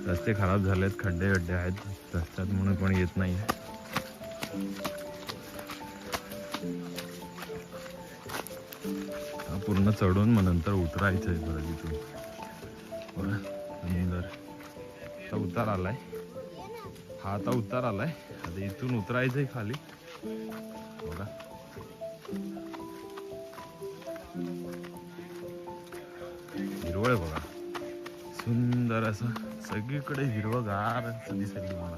रस्ते खराब झालेत, खड्डे खड्डे आहेत रस्त्यात म्हणून कोणी येत नाही. पूर्ण चढून मग नंतर उतरायचं आहे बरं तिथून. बघा सुंदर आता उतार आलाय. हा आता उतार आलाय. आता इथून उतरायचंय खाली. बघा हिरवळ बघा सुंदर असं सगळीकडे हिरवगार असं दिसेल तुम्हाला.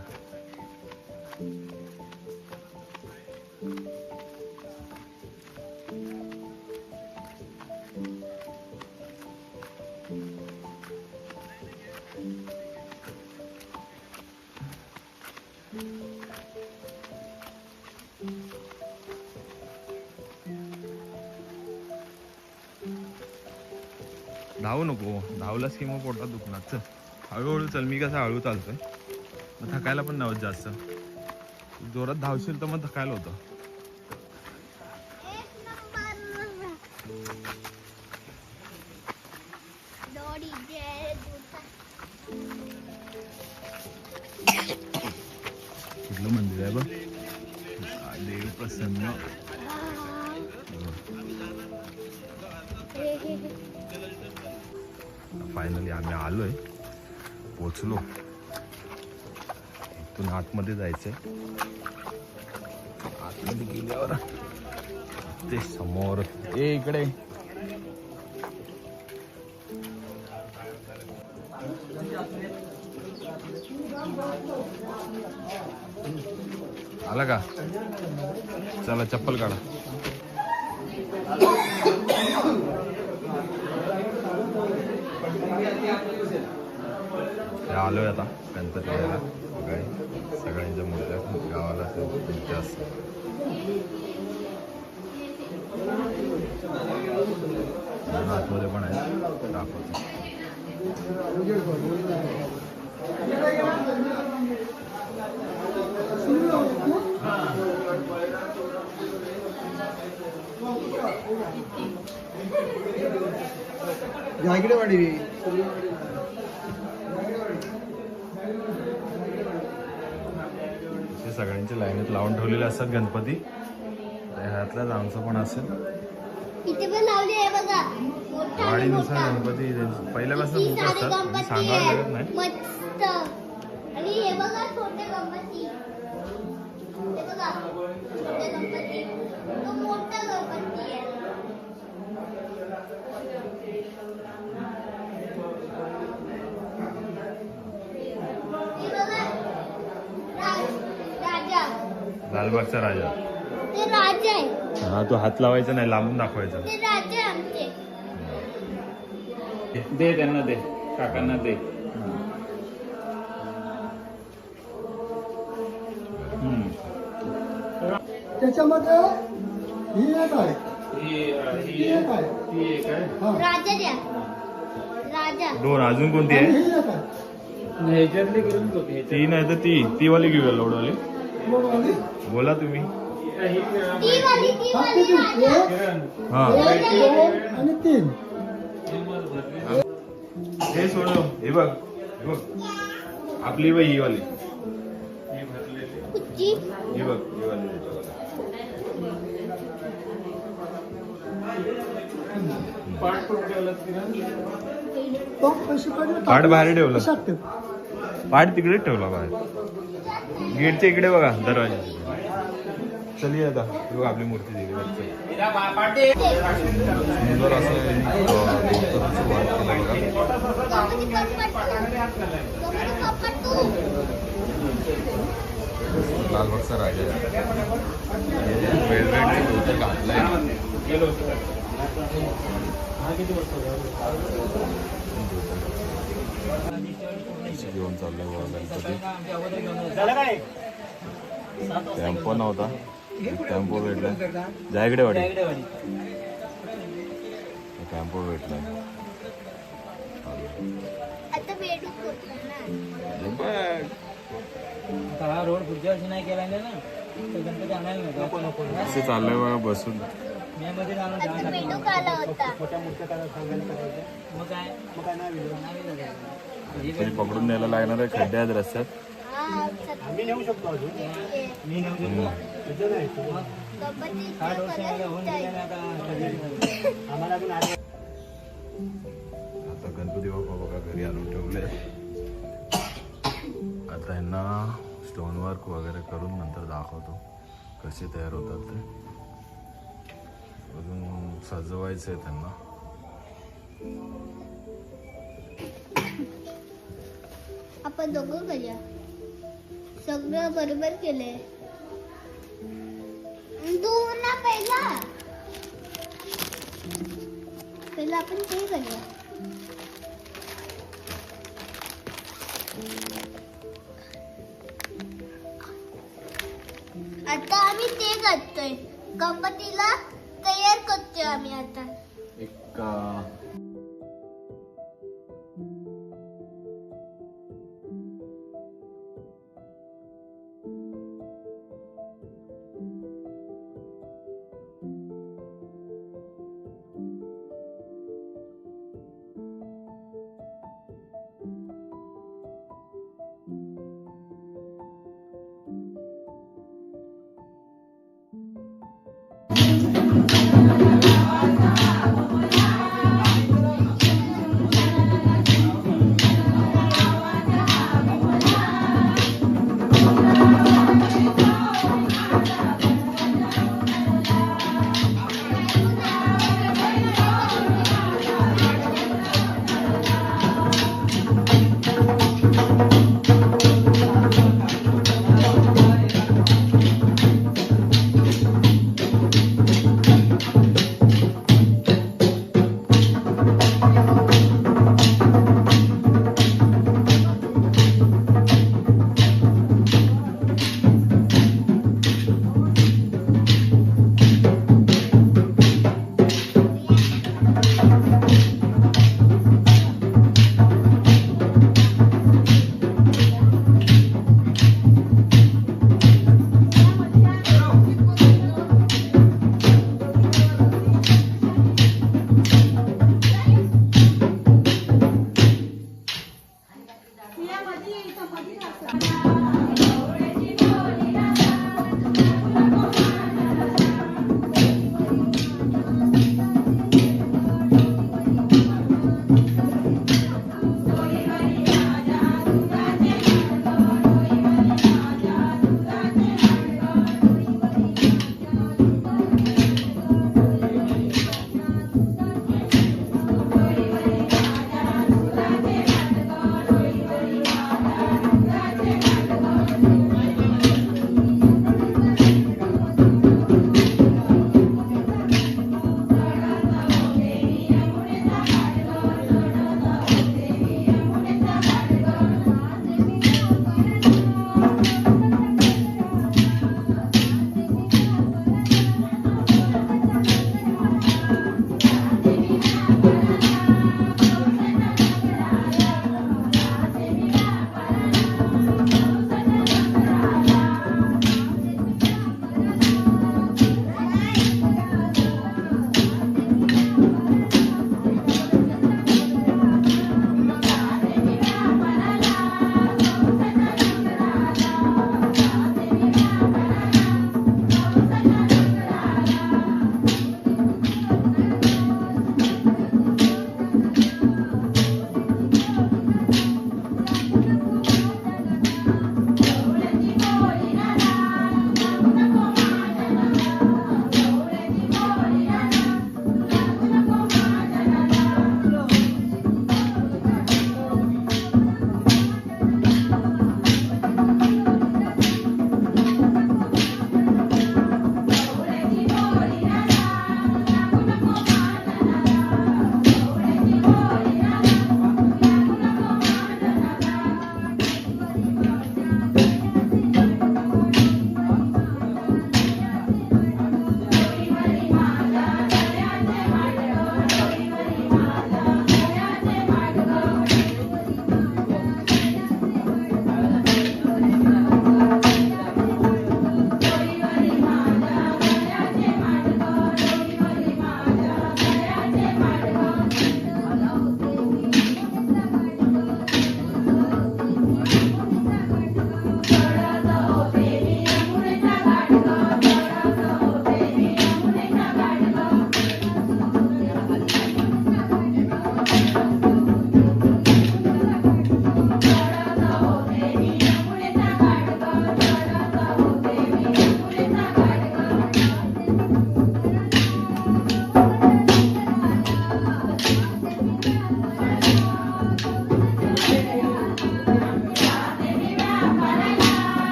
धावू नको, धावलास की मग पोटात दुखणार. चल हळूहळू चल. मी कसं हळू चालतोय मग थकायला पण नव्हत जास्त. जोरात धावशील तर मग थकायला होतं. कुठलं मंदिर आहे बघ, देव प्रसन्न. फायनली आम्ही आलोय, पोचलो. इथून आतमध्ये जायचंय. आतमध्ये गेल्यावर ते समोर इकडे आला का. चला चप्पल काढा. आलोय आता गणपतीला. सगळ्यांच्या मूर्त्या गावाला मूर्त्या असतात. आतमध्ये पण आहे दाखवतो. इकडे वाडी सगळ्यांच्या लाईनीत लावून ठेवलेले असतात गणपती. ह्यातलाच आमचं पण असेल. वाडीनुसार गणपती पहिल्यापासून खूप असतात, सांगावं लागत नाही. लालबागचा राजा. ते राजा आहे. हा तो हात लावायचा नाही, लांबून दाखवायचा. ते राजा आमचे. दे त्यांना, दे काकांना दे. त्याच्यामध्ये ही एक आहे. ही एक आहे. राजा द्या. राजा. दोन अजून कोणती आहे. ही एक आहे. ह्याच्यातली करून बघ. ती नाही तर ती वाली घेऊया लोडवाली. बोला तुम्ही. ती वाली राजा. हा आणि 3 हे सोडव. हे बघ आपली बाई ही वाली. कुठची. ही बघ ही वाली. पाठ बाहेर ठेवलं. पाठ तिकडेच ठेवला बाहेर गेटच्या इकडे बघा दरवाजा. चलिए आता बघा आपली मूर्ती दिली. सुंदर असं लालबागचा राजा वेलवेट घातलाय. घेऊन चाललोय गणपती. टेम्पो नव्हता, टेम्पो भेटला. जायकडे वाडी टेम्पो भेटला. रोड पुढच्या वर्षी नाही केला ना, गणपती आणायला नको. असे चाललंय बघा बसून. भेटू आला होता. छोट्या मूर्त्या करायला सांगायला करायचं. मग काय नाही तरी पकडून न्यायला लागणार आहे, खड्डे आहेत रस्त्यात. हा, आम्ही नेऊ शकतो अजून मी नेऊ शकतो. तुझं नाही तुझं. गणपतीचे 60 वर्षाला होऊन गेले कलर ना आता. आम्हाला पण आले. आता गणपती बाप्पा बघा घरी आणून ठेवले. आता यांना स्टोन वर्क वगैरे करून नंतर दाखवतो कसे तयार होतात ते. अजून सजवायचं आहे त्यांना. आपण दोघं करूया. सगळं बरोबर केलंय. तू ना पहिला आपण ते करूया. आता आम्ही ते करतोय, गणपतीला तयार करतोय आम्ही आता. एक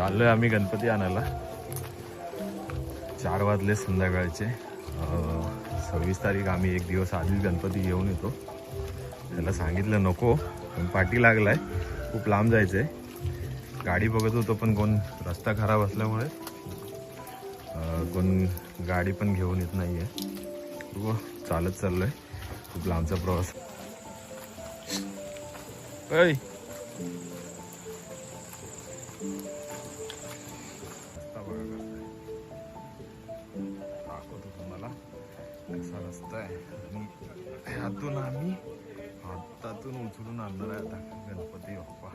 चाललोय आम्ही गणपती आणायला. 4 वाजले संध्याकाळचे. 26 तारीख आम्ही एक दिवस आधीच गणपती घेऊन येतो. त्याला सांगितलं नको, पण पाठी लागलाय. खूप लांब जायचंय. गाडी बघत होतो पण कोण, रस्ता खराब असल्यामुळे कोण गाडी पण घेऊन येत नाहीये. चालत चाललोय. खूप लांबचा प्रवास. ऐ दाखवतो तुम्हाला कसा रस्ता आहे. आणि ह्यातून आम्ही हातातून उचलून आणणार आहे आता गणपती बाप्पा.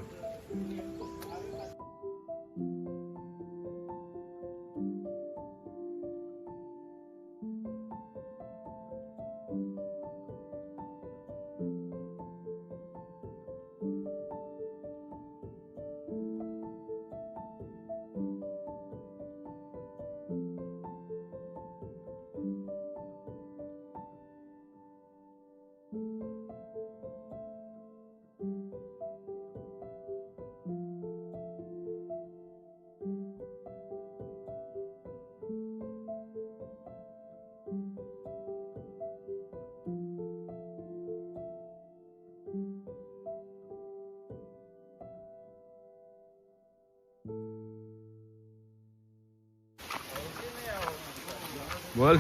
बोल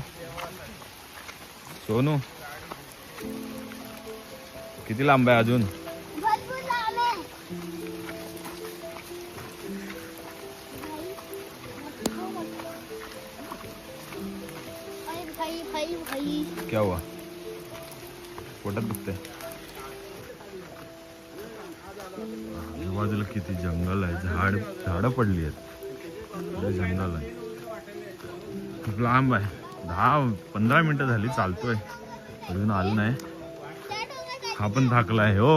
सोनू, किती लांब आहे अजून? भरपूर लांब आहे. भाई भाई भाई क्या हुआ? पोटात दुखतंय? आजूबाजूला किती जंगल आहे. झाडं पडली आहेत. जंगल आहे. खूप लांब आहे. 10-15 मिनिटं झाली चालतोय, अजून आलं नाही. हा पण थाकलाय हो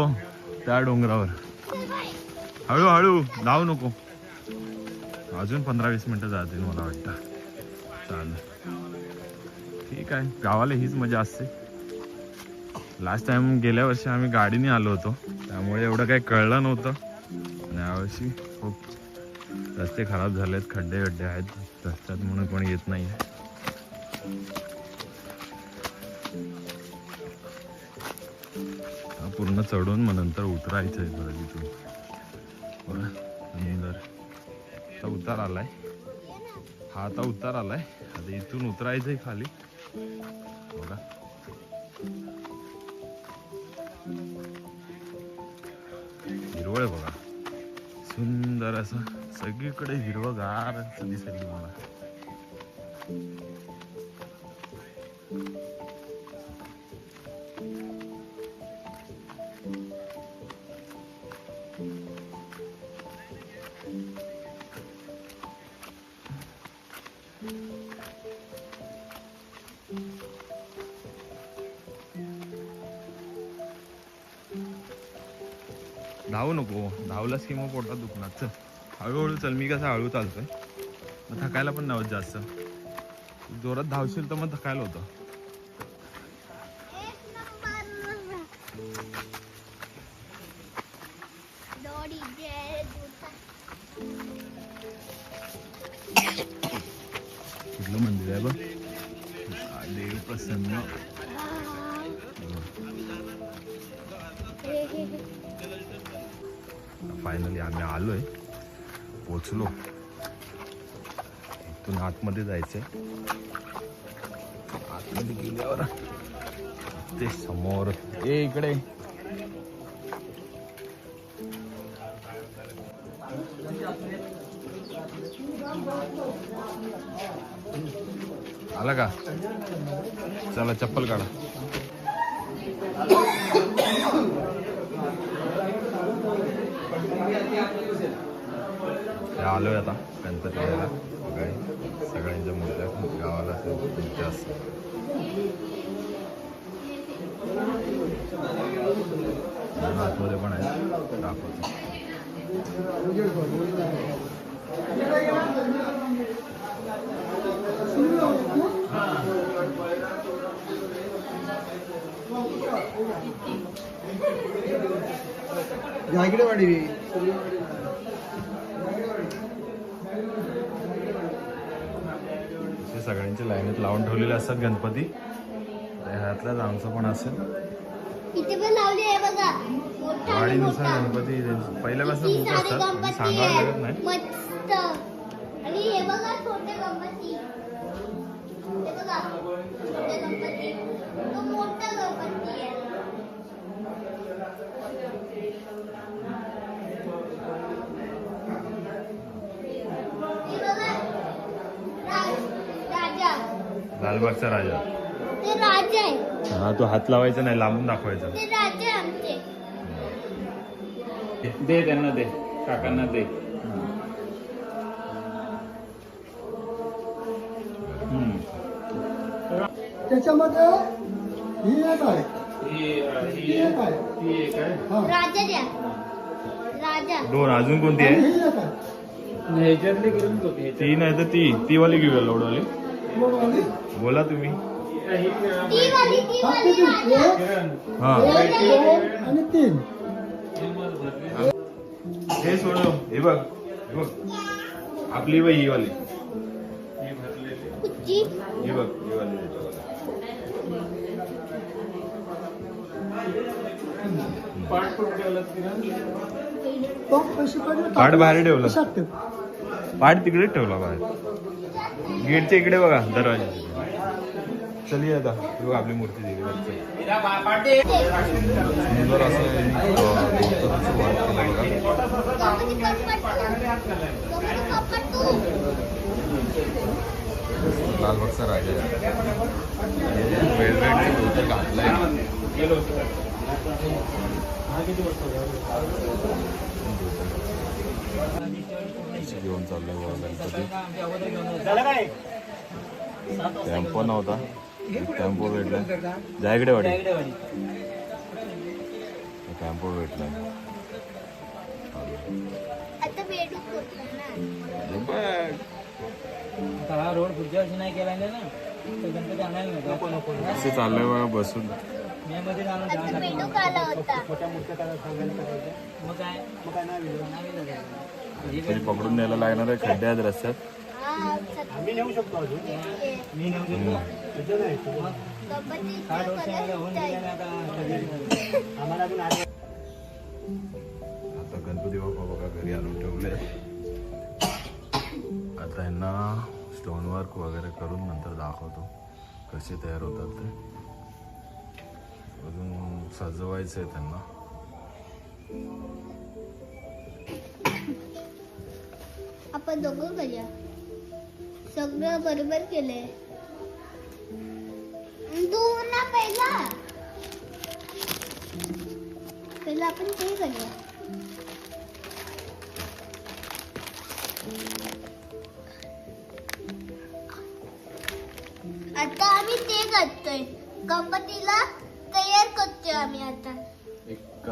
त्या डोंगरावर. हळूहळू धावू नको. अजून 15-20 मिनिटं जातील मला वाटतं. चालेल, ठीक आहे. गावाला हीच मजा असते. लास्ट टाइम गेल्या वर्षी आम्ही गाडीने आलो होतो, त्यामुळे एवढं काही कळलं नव्हतं. आणि यावर्षी खूप रस्ते खराब झालेत, खड्डे आहेत रस्त्यात, म्हणून कोणी येत नाही. पूर्ण चढून मग नंतर उतरायचं आहे बरं तिथून. बरं, सुंदर आता उतार आलाय. हा आता उतार आलाय. आता इथून उतरायचंय खाली. बघा हिरवळ बघा, सुंदर असं सगळीकडे हिरवगार असं दिसेल तुम्हाला. धावू नको, धावलास की मग पोटात दुखणार. चल हळूहळू चल. मी कसं हळू चालतोय, मग थकायला पण नव्हत जास्त. जोरात धावशील तर मग थकायला होतं. कुठलं मंदिर आहे बघ, देव प्रसन्न. फायनली आम्ही आलोय, पोचलो. इथून आतमध्ये जायचंय. आतमध्ये गेल्यावर ते समोर इकडे आला का? चला चप्पल काढा. आलोय आता गणपती यायला. सगळ्यांच्या मूर्त्या गावाला मूर्त्या असतात. आतमध्ये पण आहेत, दाखवतो. इकडे वाडी रे. असे सगळ्यांच्या लाईनीत लावून ठेवलेले असतात गणपती. ह्यातलाच आमचं पण असेल. इथे पण लावली आहे बघा, मोठा आणि वाडीनुसार मोठा. गणपती पहिल्यापासून किती खूप सारे असतात, गणपती सांगावं आहे. लागत नाही. मस्त. आणि हे बघा छोटे गणपती, हे बघा छोटे गणपती, तो मोठा गणपती आहे. हे बघा, राजा, लालबागचा राजा. ते राजा आहे, हा, तो हात लावायचा नाही, लांबून दाखवायचा. ते राजा आहे आमचे. दे त्यांना, दे काकांना दे. त्याच्यामध्ये ही एक आहे, ही एक आहे. हा. राजा द्या, राजा. दोन अजून कोणती आणि आहे? ही एक आहे. ह्याच्यातले घेऊन बघ. ती नाही तर ती वाली घेऊया लोडवाली. लोकवाली. बोला तुम्ही. ती वाली हा, किती? राजा. एक, हा, 2 आणि 3. हे सोडव. हे बघ, हे बघ, आपली बाई ही वाली. कुठची? ही बघ, ही वाली. तो पैसे पडले पाट बाहेर ठेवलं. कशात ठेव? पाठ तिकडेच ठेवला बाहेर, गेटच्या इकडे बघा, दरवाजा. चलिए आता हे बघ, आपली मूर्ती दिली. सुंदर असं गौतमाचं वाद केलं बघा. गणपती पप्पा तू. लालबागचा राजा वेलवेटचे धोतर घातलंय. घेऊन चाललोय बघा गणपती. टेम्पो नव्हता, टेम्पो भेटला. जायकडे वाडी टेम्पो भेटला. आता भेटूच होतं ना. हा रोड पुढच्या वर्षी नाही केला ना, तर गणपती आणायला नको. असे चाललंय बघा बसून. मे मध्ये जाणं आता भेटूक आला होता. मग काय नाही तरी पकडून न्यायला लागणार आहे, खड्डे आहेत रस्त्यात. हा, मी नेऊ शकतो. गणपती 60 वर्ष होऊन गेले आता आम्हाला अजून आले. आता गणपती बाप्पा बघा घरी आणून ठेवले. आता ह्यांना स्टोन वर्क वगैरे करून नंतर दाखवतो कसे तयार होतात ते. अजून सजवायचं आहे त्यांना. आपण दोघं करूया, सगळं बरोबर केलंय. तू ना पहिला आपण ते करूया. आता आम्ही ते करतोय, गणपतीला तयार करतोय आम्ही आता. एक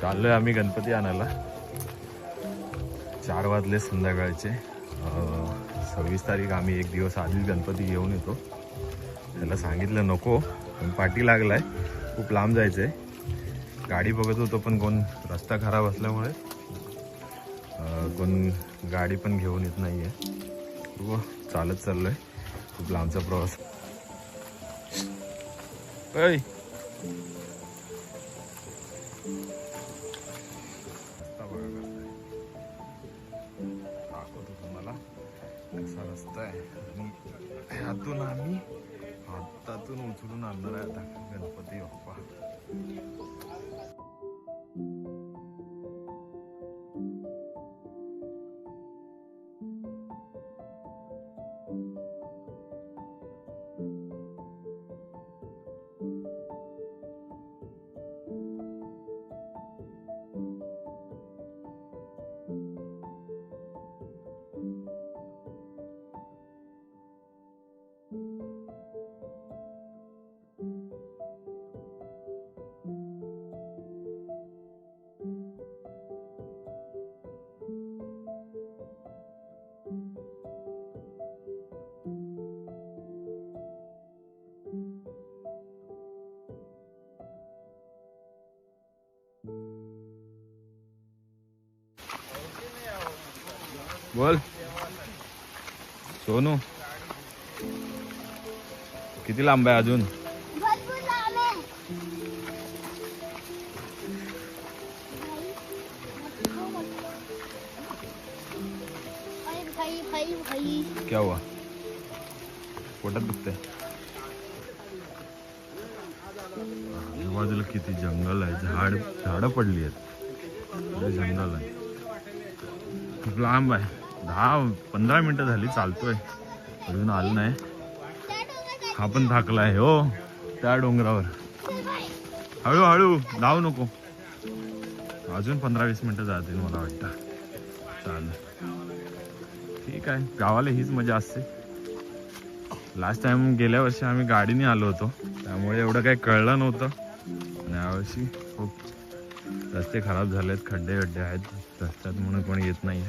चाललोय आम्ही गणपती आणायला. 4 वाजले संध्याकाळचे. 26 तारीख आम्ही एक दिवस आधीच गणपती घेऊन येतो. त्याला सांगितलं नको, पण पाठी लागलाय. खूप लांब जायचंय. गाडी बघत होतो पण कोण, रस्ता खराब असल्यामुळे कोण गाडी पण घेऊन येत नाहीये. चालत चाललोय. खूप लांबचा प्रवास. दाखवतो तुम्हाला कसा रस्ता आहे. आणि ह्यातून आम्ही हातातून उचलून आणणार आहे आता गणपती बाप्पा. बोल सोनू, किती लांब आहे अजून? भरपूर लांब आहे. भाई भाई भाई क्या हुआ? पोटात दुखतंय? आजूबाजूला किती जंगल आहे. झाडं पडली आहेत. जंगल आहे. खूप लांब आहे. 10-15 मिनिटं झाली चालतोय, अजून आलं नाही. हा पण थाकलाय हो त्या डोंगरावर. हळूहळू धावू नको. अजून 15-20 मिनिटं जातील मला वाटतं. चालेल, ठीक आहे. गावाला हीच मजा असते. लास्ट टाइम गेल्या वर्षी आम्ही गाडीने आलो होतो, त्यामुळे एवढं काही कळलं नव्हतं. आणि यावर्षी खूप रस्ते खराब झालेत, खड्डे आहेत रस्त्यात, म्हणून कोणी येत नाही.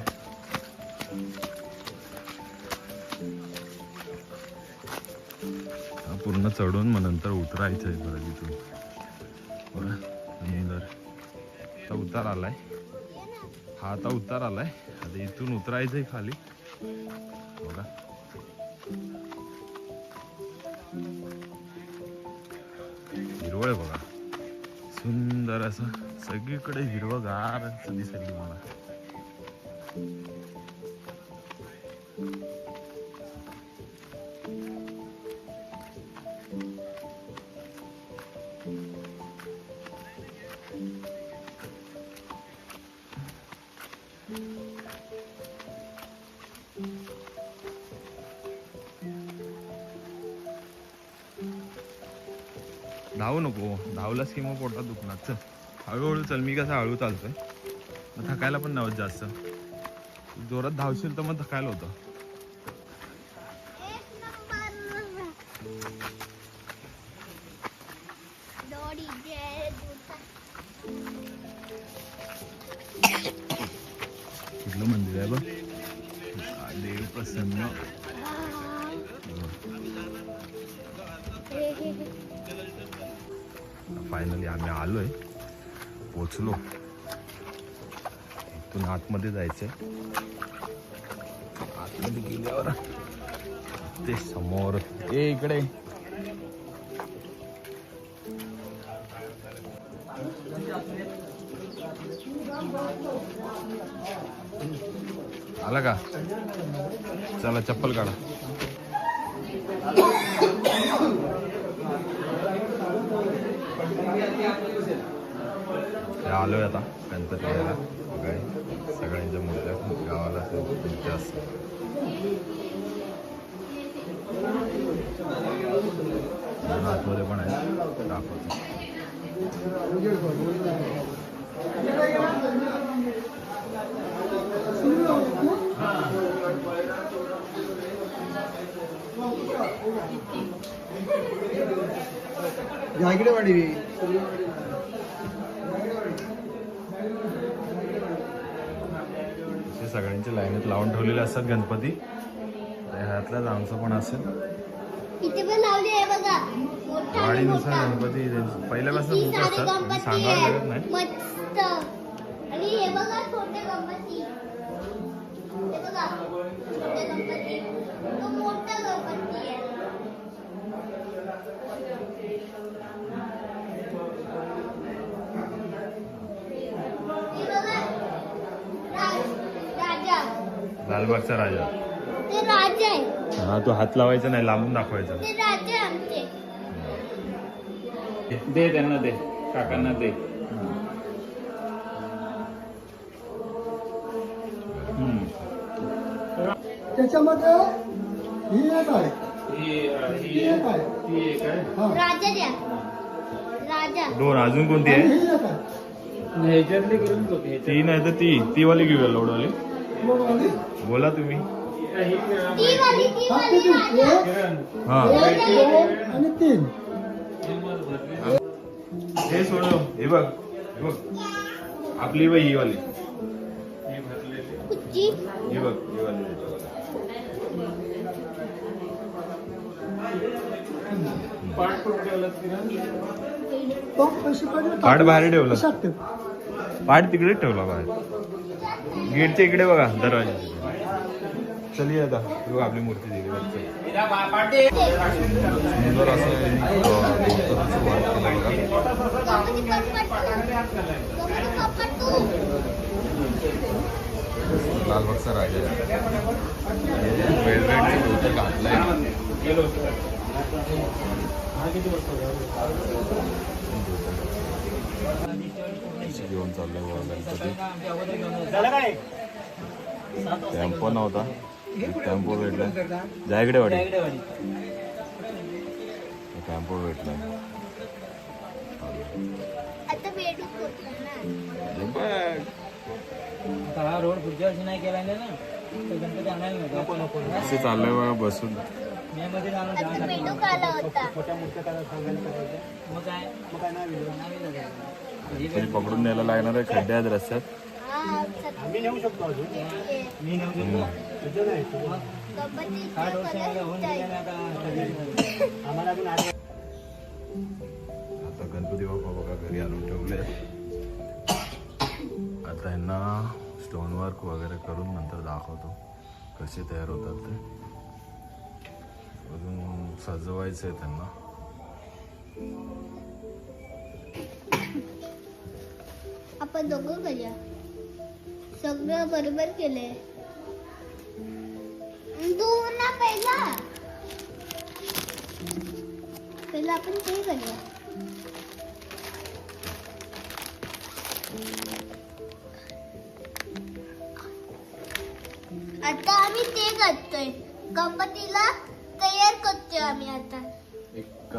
पूर्ण चढून मग नंतर उतरायचं आहे बरं तिथून. बरं, सुंदर आता उतार आलाय. हा आता उतार आलाय. आता इथून उतरायचंय खाली. बघा हिरवळ बघा, सुंदर असं सगळीकडे हिरवगार असं दिसेल तुम्हाला. धावू नको, धावलास की मग पोटात दुखणार. चल हळूहळू चल. मी कसं हळू चालतोय, मग थकायला पण नव्हत जास्त. जोरात धावशील तर मग थकायला होतं. कुठलं मंदिर आहे बघ, देव प्रसन्न. फायनली आम्ही आलोय, पोचलो. इथून आतमध्ये जायचंय. आतमध्ये गेल्यावर ते समोर इकडे आला का? चला चप्पल काढा. आलोय आता गणपती यायला. सगळ्यांच्या मूर्त्या गावाला मूर्त्या असतात. आतमध्ये पण आहेत, दाखवतो. इकडे वाडी असे सगळ्यांच्या लाईनीत लावून ठेवलेले असतात गणपती. तर ह्यातलाच आमचं पण असेल. इथे पण लावली आहे बघा, मोठा आणि वाडीनुसार मोठा. गणपती पहिल्यापासून किती खूप सारे असतात, गणपती सांगावं लागत आहे. नाही. मस्त. आणि हे बघा छोटे गणपती, हे बघा छोटे गणपती, तो मोठा गणपती आहे. हे बघा, राजा, लालबागचा राजा. ते राजा आहे, हा, तो हात लावायचा नाही, लांबून दाखवायचा. ते राजा आहे आमचे. दे त्यांना, दे काकांना दे. त्याच्यामध्ये ही एक आहे, ही एक आहे. हा. राजा द्या, राजा. दोन अजून कोणती आणि आहे? ही एक आहे. ह्याच्यातली करून बघ, ती नाही तर ती वाली घेऊया लोडवाली. लोकवाली. बोला तुम्ही. ती वाली हा, किती? राजा. एक, हा, 2 आणि 3. हे सोडव. हे बघ, हे बघ, आपली बाई ही वाली. कुठची? ही बघ, ही वाली. तो पैसे पडले पाट बाहेर ठेवलं. कशात ठेव? पाठ तिकडेच ठेवला बाहेर, गेटच्या इकडे बघा, दरवाजा. चलिए आता बघा आपली मूर्ती तिकडे. सुंदर असं गौतमाचं वर्क केलं बघा. गणपती कपट तू. लालबागचा राजा वेलवेटचं गौत घातलंय. घेऊन चाललोय बघा गणपती. टेम्पो नव्हता, टेम्पो भेटला. जायकडे वाडी टेम्पो भेटला. आता भेटूच होतं ना. हा रोड पुढच्या वर्षी नाही केला ना, तर गणपती आणायला नव्हता. असे चाललंय बघा बसून. मे मध्ये आलो आता भेटूक आला होता. मग काय नाही दिलं. तरी पकडून न्यायला लागणार आहे, खड्डे आहेत रस्त्यात. हा, मी नेऊ शकतो अजून. मी नेऊ शकतो. मग गणपतीचा हा डोस कलर होऊन आहे. गेला आता. आम्हाला पण आता गणपती बाप्पा बघा घरी आणून ठेवले. आता ह्यांना स्टोन वर्क वगैरे करून नंतर दाखवतो कसे तयार होतात ते. अजून सजवायचं आहे त्यांना. आपण दोघं करूया. सगळं बरोबर केलंय. तू ना पहिला आपण ते करूया. आता आम्ही ते करतोय, गणपतीला तयार करतोय आम्ही आता. एक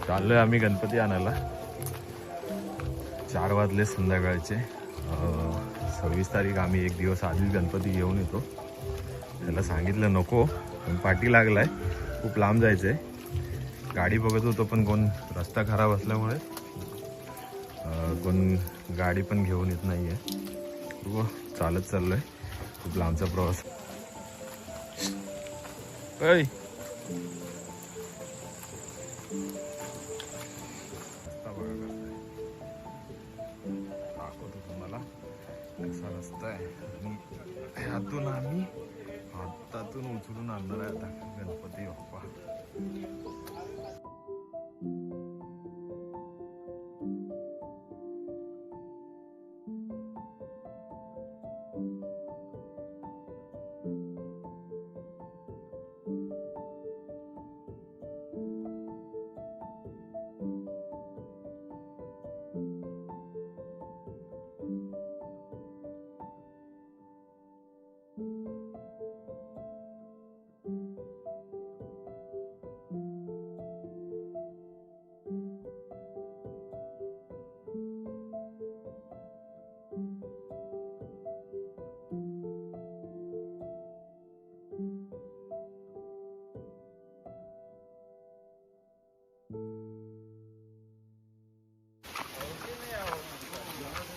चाललोय आम्ही गणपती आणायला. 4 वाजले संध्याकाळचे. 26 तारीख आम्ही एक दिवस आधीच गणपती घेऊन येतो. त्याला सांगितलं नको, पण पाठी लागलाय. खूप लांब जायचंय. गाडी बघत होतो पण कोण, रस्ता खराब असल्यामुळे कोण गाडी पण घेऊन येत नाहीये. चालत चाललोय. खूप लांबचा प्रवास. ऐ दाखवतो तुम्हाला कसा रस्ता आहे. आणि ह्यातून आम्ही हातातून उचलून आणणार आहे आता गणपती बाप्पा.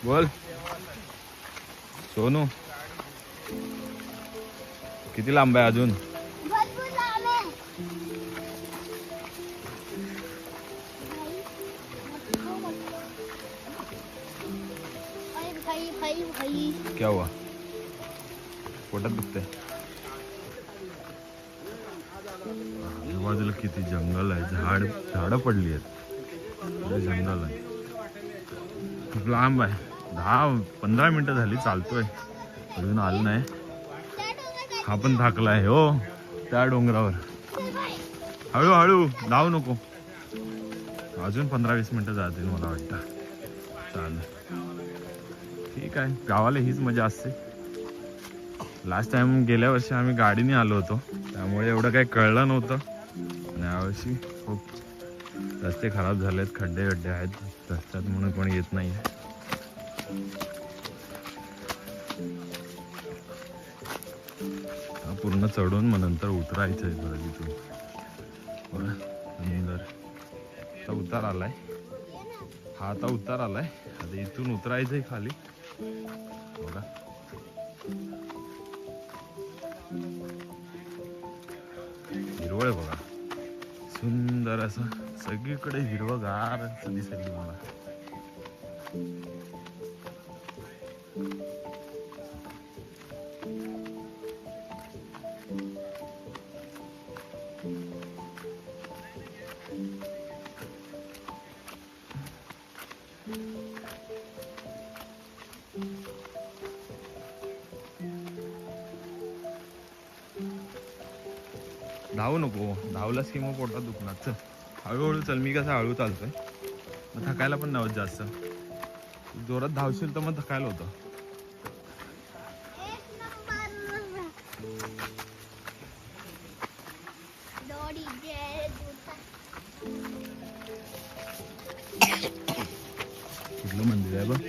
बोल सोनू, किती लांब आहे अजून? भरपूर लांब आहे. भाई भाई भाई क्या हुआ? पोटात दुखतंय? आजूबाजूला किती जंगल आहे. झाडं पडली आहेत. जंगल आहे. खूप लांब आहे. 10-15 मिनिटं झाली चालतोय, अजून आलं नाही. हा पण थाकलाय हो त्या डोंगरावर. हळूहळू धावू नको. अजून 15-20 मिनिटं जातील मला वाटतं. चालेल, ठीक आहे. गावाला हीच मजा असते. लास्ट टाइम गेल्या वर्षी आम्ही गाडीने आलो होतो, त्यामुळे एवढं काही कळलं नव्हतं. आणि यावर्षी खूप रस्ते खराब झालेत, खड्डे आहेत रस्त्यात, म्हणून कोणी येत नाही. पूर्ण चढून मग नंतर उतरायचं आहे बरं तिथून. बरं, सुंदर आता उतार आलाय. हा आता उतार आलाय. आता इथून उतरायचंय खाली. बघा हिरवळ बघा, सुंदर असं सगळीकडे हिरवगार असं दिसेल तुम्हाला. धावू नको, धावलास की मग पोटात दुखणार. चल हळूहळू चल. मी कसं हळू चालतोय, मग थकायला पण नव्हत जास्त. जोरात धावशील तर मग थकायला होतं. कुठलं मंदिर आहे बघ,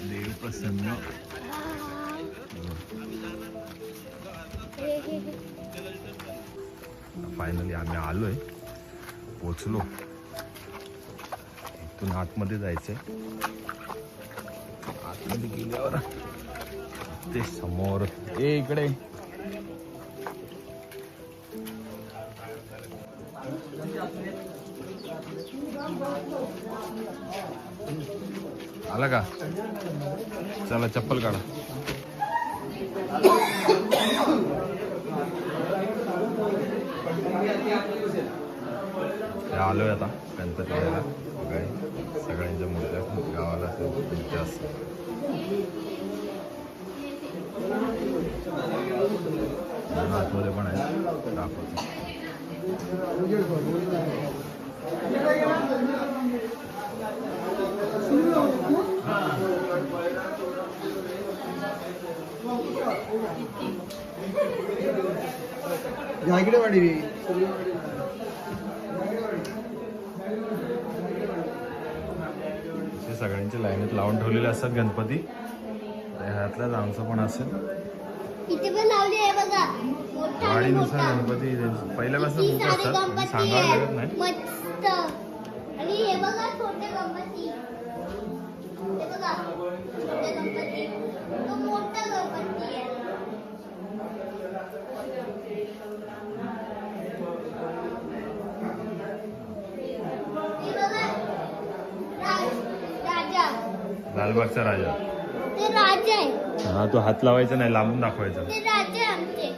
देव प्रसन्न. फायनली आम्ही आलोय, पोचलो. इथून आतमध्ये जायचंय. आतमध्ये गेल्यावर ते समोर इकडे आला का? चला चप्पल काढा. आलोय आता गणपती यायला. सगळ्यांच्या मूर्त्या गावाला मूर्त्या असतात. आतमध्ये पण आहेत, दाखवतो. इकडे वाडी रे. असे सगळ्यांच्या लाईनीत लावून ठेवलेले असतात गणपती. तर ह्यातल्याच आमचं पण असेल. किती पण लावली आहे बघा. मोठा आणि वाडीनुसार मोठा. गणपती पहिल्यापासून किती खूप सारे असतात. गणपती सांगावं लागत आहे. नाही. मस्त. आणि हे बघा छोटे गणपती. हे बघा छोटे गणपती. तो मोठा गणपती आहे. हे बघा राजा. लालबागचा राजा. ते राजा आहे. हा तो हात लावायचा नाही, लांबून दाखवायचा. ते राजा आहे आमचे.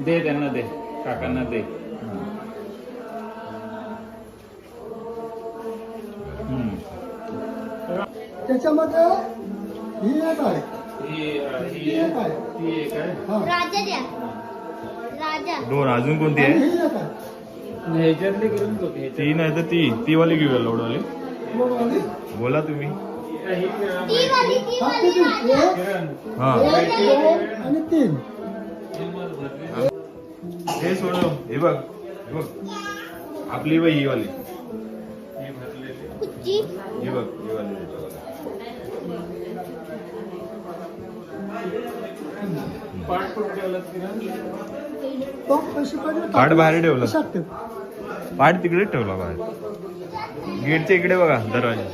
दे त्यांना दे, काकांना दे. त्याच्यामध्ये ही एक आहे, ही एक आहे. हा. राजा द्या. राजा. दोन अजून कोणती आणि आहे? ही एक आहे. ह्याच्यातली घेऊन बघ. ती नाही तर ती वाली घेऊया लोडवाली. लोकवाली. बोला तुम्ही. ती वाली हा, किती? राजा. एक, हा दोन आणि तीन. हे सोडव. हे बघ आपली बाई ही वाली. कुठची? ही बघ ही वाली. तो पैसे पडले. पाट बाहेर ठेवलं. कशात ठेव? पाठ तिकडेच ठेवला बाहेर. गेटच्या इकडे बघा, दरवाजा.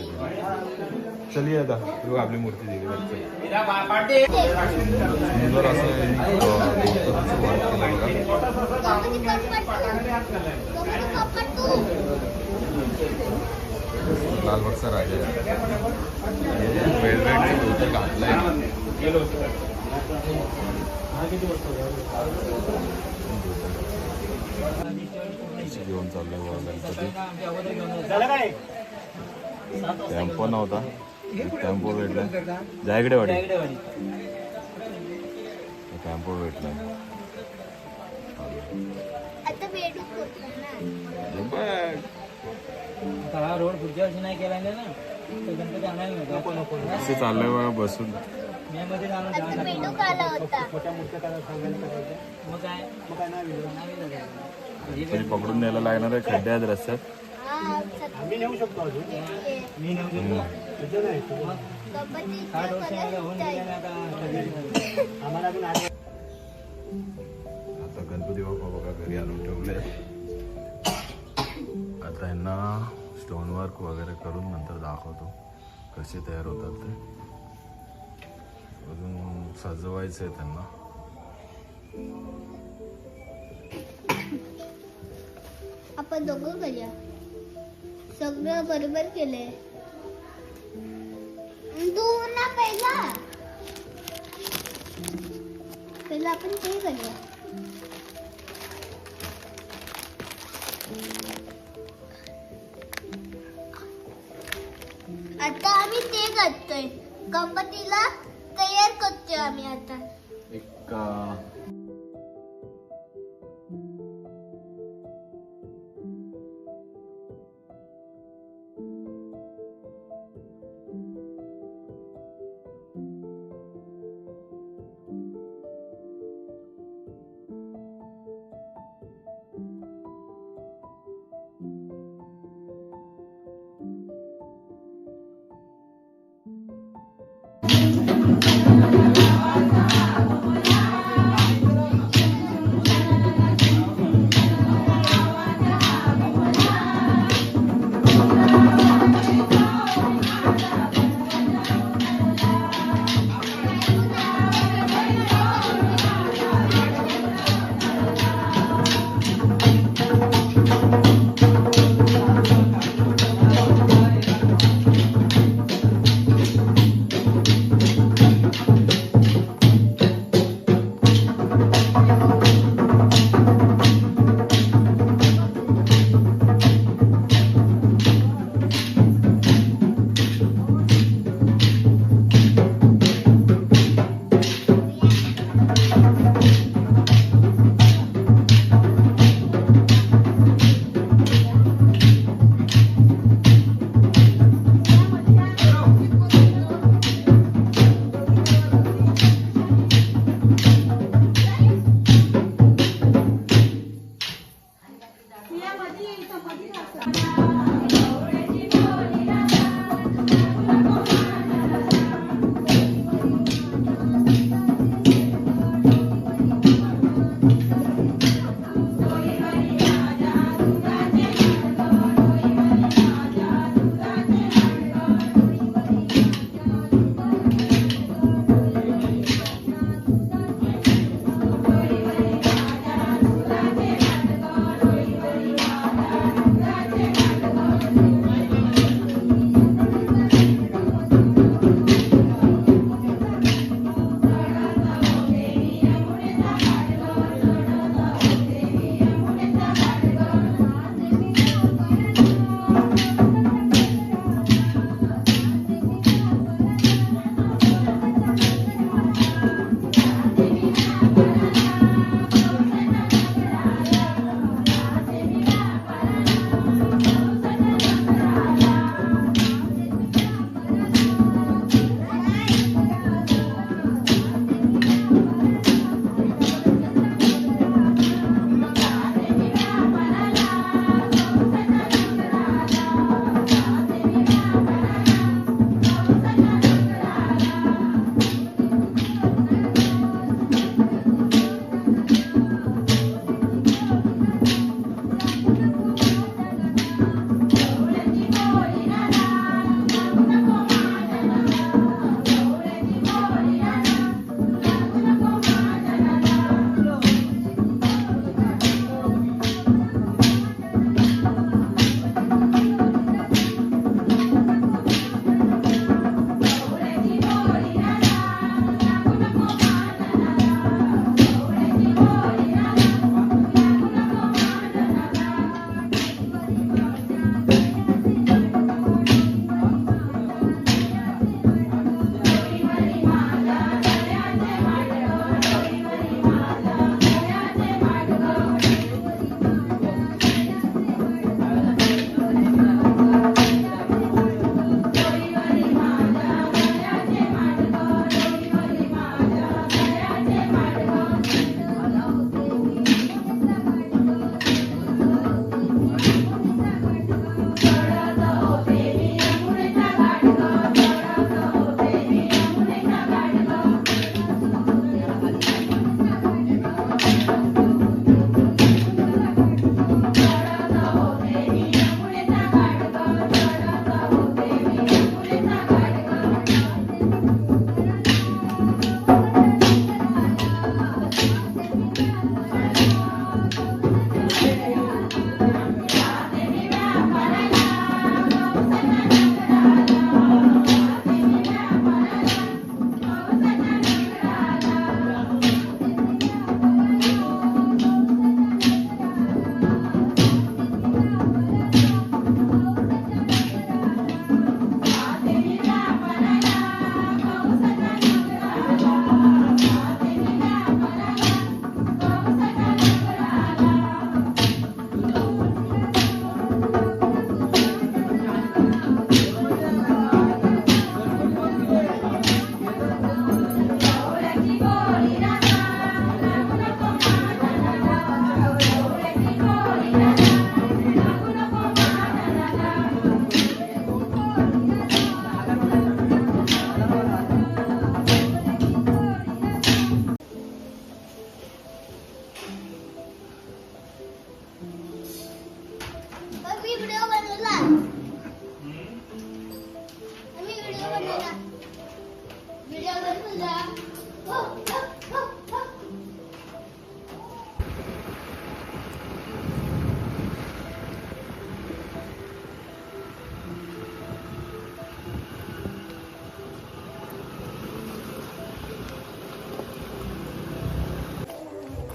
चलिए आता बघ आपली मूर्ती दिली. सुंदर असं गौतमाचं वर्क केलं बघा. गणपती कपट तू. लालबागचा राजा वेलवेटचं धोतर घातलंय. घेऊन चाललोय बघा गणपती. टेम्पो नव्हता, टेम्पो भेटला. जायकडे वाडी टेम्पो भेटला. आता भेटूच होतं ना. हा रोड पुढच्या वर्षी नाही केला ना, तर गणपती आणायला नको. असे चाललंय बघा बसून. मे मध्ये जाणं आता भेटूक आला होता. मग काय नाही तरी पकडून न्यायला लागणार आहे. खड्डे आहेत रस्त्यात. हा, मी नेऊ शकतो अजून. मी नेऊ शकतो. गणपती हा रोड कलर होऊन दिसतोय. गेला आता आम्हाला पण आले. आता गणपती बाप्पा बघा घरी आणून ठेवले. आता यांना स्टोन वर्क वगैरे करून नंतर दाखवतो कसे तयार होतात ते. अजून सजवायचं आहे त्यांना. आपण दोघं करूया. सगळं बरोबर केलंय. तू ना पहिला आपण ते करूया. आता आम्ही ते करतोय. गणपतीला तयार करतोय आम्ही आता. एक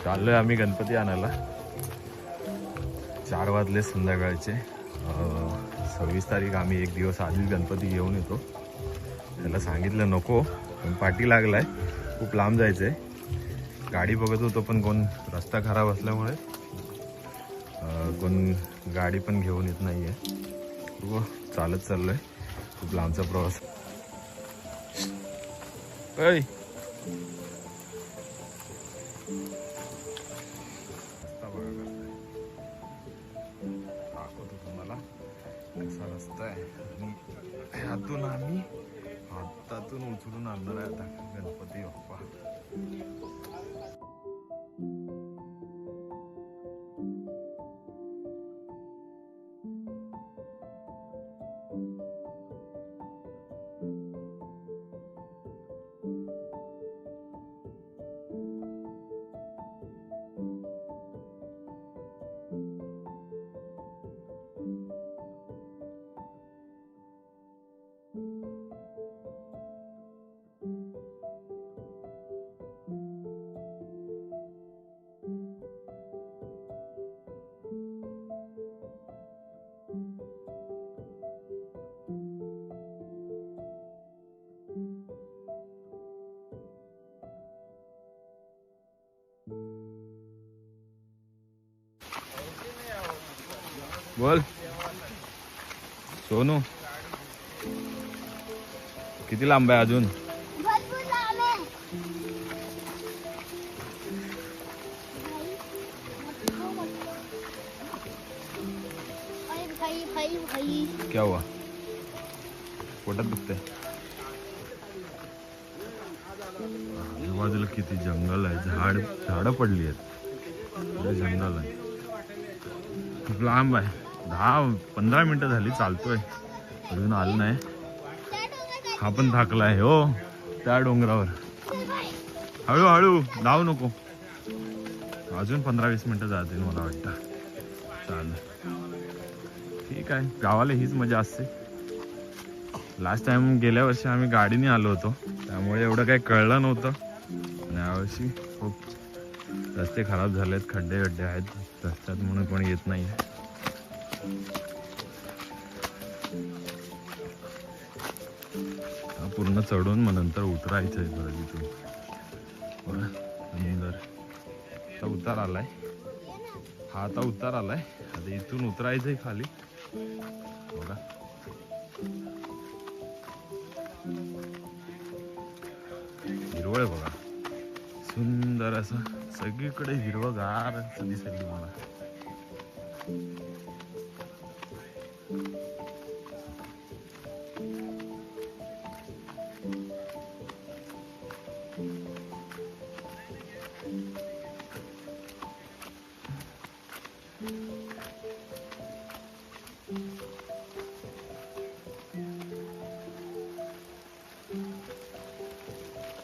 चाललोय आम्ही गणपती आणायला. 4 वाजले संध्याकाळचे. 26 तारीख आम्ही एक दिवस आधीच गणपती घेऊन येतो. त्याला सांगितलं नको, पण पाठी लागलाय. खूप लांब जायचंय. गाडी बघत होतो पण कोण, रस्ता खराब असल्यामुळे कोण गाडी पण घेऊन येत नाहीये. चालत चाललोय. खूप लांबचा प्रवास. ऐ दाखवतो तुम्हाला कसा रस्ता आहे. आणि ह्यातून आम्ही हातातून उचलून आणणार आहे आता गणपती बाप्पा. बोल सोनू, किती लांब आहे अजून? भरपूर लांब आहे. भाई भाई भाई क्या हुआ? पोटात दुखतंय? आजूबाजूला किती जंगल आहे. झाडं पडली आहेत. जंगल आहे. खूप लांब आहे. 10-15 मिनिटं झाली चालतोय, अजून आलं नाही. हा पण थाकलाय हो त्या डोंगरावर. हळूहळू धावू नको. अजून 15-20 मिनिटं जातील मला वाटतं. चालेल, ठीक आहे. गावाला हीच मजा असते. लास्ट टाइम गेल्या वर्षी आम्ही गाडीने आलो होतो, त्यामुळे एवढं काही कळलं नव्हतं. आणि यावर्षी खूप रस्ते खराब झालेत, खड्डे आहेत रस्त्यात, म्हणून कोणी येत नाही. पूर्ण चढून मग नंतर उतरायचं आहे बरं तिथून. सुंदर आता उतार आलाय. हा आता उतार आलाय. आता इथून उतरायचंय खाली बघा. हिरवळ बघा, सुंदर असं सगळीकडे हिरवगार असं दिसेल तुम्हाला.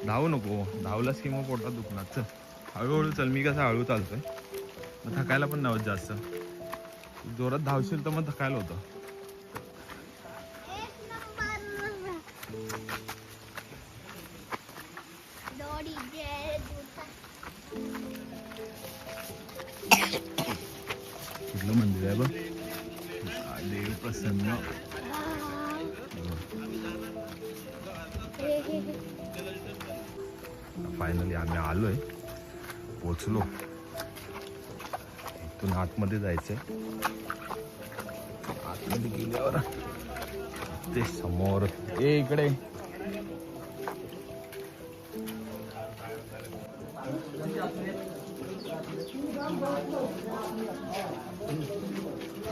धावू नको, धावलास की मग पोटात दुखणार. चल हळूहळू चल. मी कसं हळू चालतोय, मग थकायला पण नव्हत जास्त. जोरात धावशील तर मग थकायला होतं. कुठलं मंदिर आहे बघ, देव प्रसन्न. फायनली आम्ही आलोय, पोचलो. इथून आतमध्ये जायचंय. आतमध्ये गेल्यावर ते समोर इकडे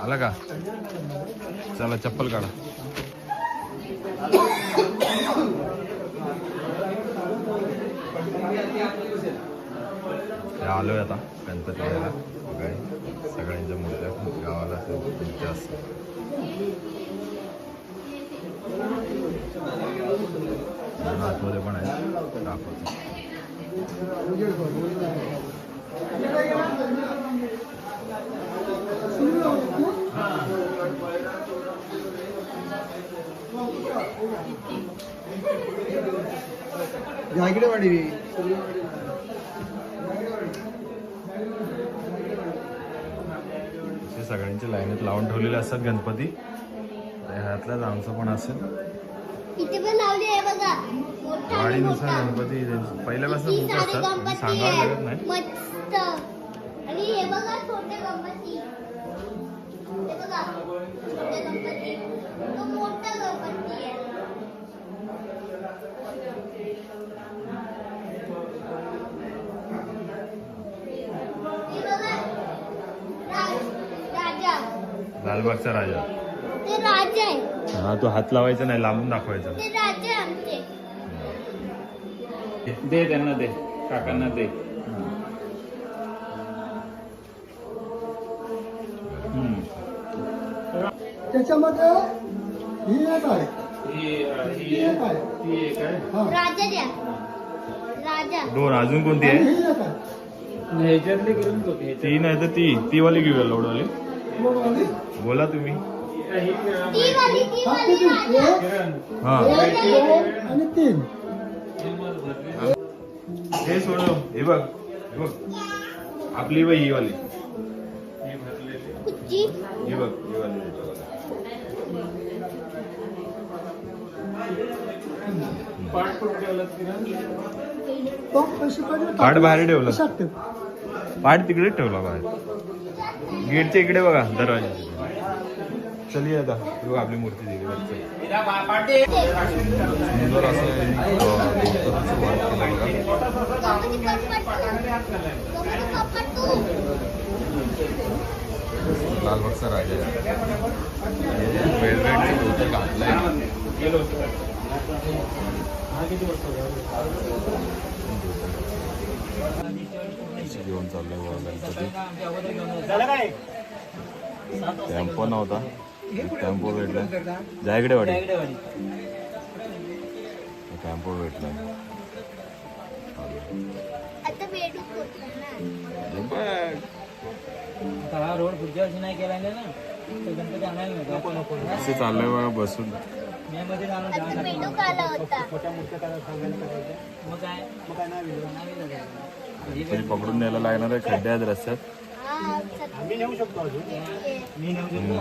आला का? चला चप्पल काढा. आलोय आता गणपती यायला. सगळ्यांच्या मूर्त्या गावाला मूर्त्या असतात. आतमध्ये पण आहेत, दाखवतो. इकडे वाडी असे सगळ्यांच्या लाईनीत लावून ठेवलेले असतात गणपती. तर ह्यातल्याच आमचं पण असेल. इथे पण लावली आहे बघा, मोठा आणि वाडीनुसार मोठा. गणपती पहिल्यापासून किती बुक सारे असतात, गणपती सांगावं आहे. लागत नाही. मस्त. आणि हे बघा छोटे गणपती, हे बघा छोटे गणपती, तो मोठा गणपती आहे. हे बघा, राजा, लालबागचा राजा. ते राजा आहे, हा, तो हात लावायचा नाही, लांबून दाखवायचा. ते राजा आहे आमचे. दे त्यांना दे, काकांना दे. त्याच्यामध्ये ही एक आहे, ही एक आहे. हा. राजा द्या, राजा. दोन अजून कोणती आणि आहे? ही एक आहे. ह्याच्यातली घेऊन बघ, ती नाही तर ती वाली घेऊया लोडवाली. लोकवाली. बोला तुम्ही. ती वाली हा, राजा. किती? एक, हा, 2 आणि 3. हे सोडव. हे बघ, हे बघ, आपली बाई ही वाली. कुठची? ही बघ, ही वाली. पाठ करून ठेवलं तो पैसे पडले. पाट बाहेर ठेवलं. कशात ठेव? पाठ तिकडेच ठेवला बाहेर, गेटच्या इकडे बघा, दरवाजा. चलिए आता, हे बघ आपली मूर्ती दिली. सुंदर असं गणपतीचं वर्क केलं बघा. गणपती कपट तू. लालबागचा राजा आहे. वेलवेटचं धोतर घातलंय. घेऊन चाललोय बघा गणपती. झालं काय? टेम्पो नव्हता, टेम्पो भेटला. जायकडे वाडी टेम्पो भेटला. आता भेटूच होतं ना. हा रोड पुढच्या वर्षी नाही केला ना, तर गणपती आणायला नको. असे चाललंय बघा बसून. मे मध्ये जाणं आता भेटूक आला होता. छोट्या मूर्त्या मग काय नाही तरी पकडून न्यायला लागणार आहे. खड्डे आहेत रस्त्यात. हा, आम्ही नेऊ शकतो अजून. मी नेऊ शकतो.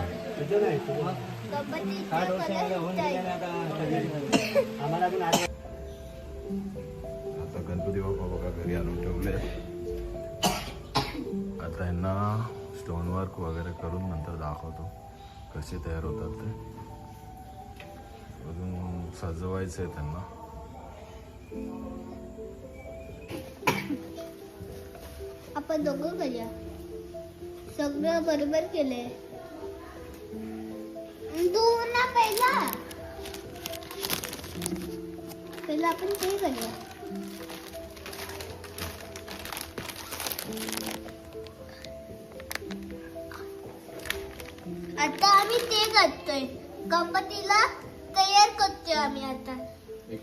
गणपती हा रोड सगळं होऊन गेला आता आम्हाला अजून आले. आता गणपती बाप्पा बघा घरी आणून ठेवले. आता ह्यांना स्टोन वर्क वगैरे करून नंतर दाखवतो कसे तयार होतात ते. अजून सजवायचं आहे त्यांना. आपण दोघं करूया. सगळं बरोबर केलंय. तू ना पहिला आपण ते करूया. आता आम्ही ते करतोय, गणपतीला तयार करतोय आम्ही आता. एक